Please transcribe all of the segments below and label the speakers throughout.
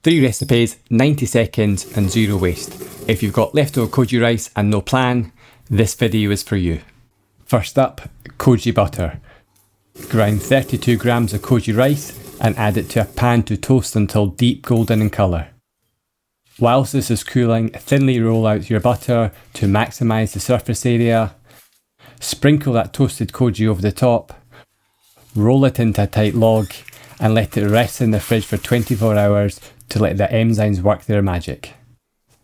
Speaker 1: 3 recipes, 90 seconds and 0 waste. If you've got leftover koji rice and no plan, this video is for you. First up, Koji Butter. Grind 32 grams of koji rice and add it to a pan to toast until deep golden in colour. Whilst this is cooling, thinly roll out your butter to maximise the surface area. Sprinkle that toasted koji over the top. Roll it into a tight log and let it rest in the fridge for 24 hours to let the enzymes work their magic.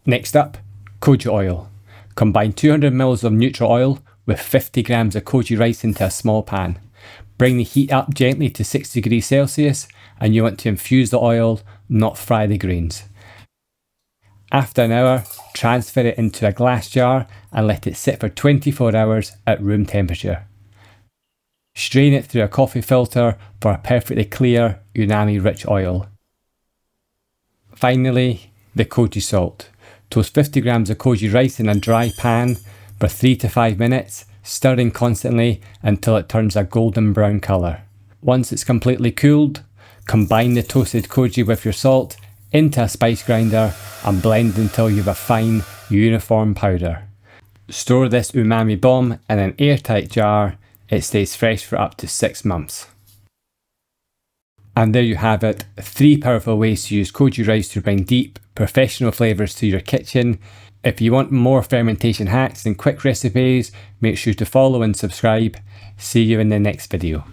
Speaker 1: Next up, Koji Oil. Combine 200 ml of neutral oil with 50 grams of koji rice into a small pan. Bring the heat up gently to 6 degrees Celsius and you want to infuse the oil, not fry the grains. After an hour, transfer it into a glass jar and let it sit for 24 hours at room temperature. Strain it through a coffee filter for a perfectly clear, umami-rich oil. Finally, the Koji Salt. Toast 50 grams of koji rice in a dry pan for 3 to 5 minutes, stirring constantly until it turns a golden brown colour. Once it's completely cooled, combine the toasted koji with your salt into a spice grinder and blend until you have a fine, uniform powder. Store this umami bomb in an airtight jar. It stays fresh for up to 6 months. And there you have it, 3 powerful ways to use koji rice to bring deep, professional flavours to your kitchen. If you want more fermentation hacks and quick recipes, make sure to follow and subscribe. See you in the next video.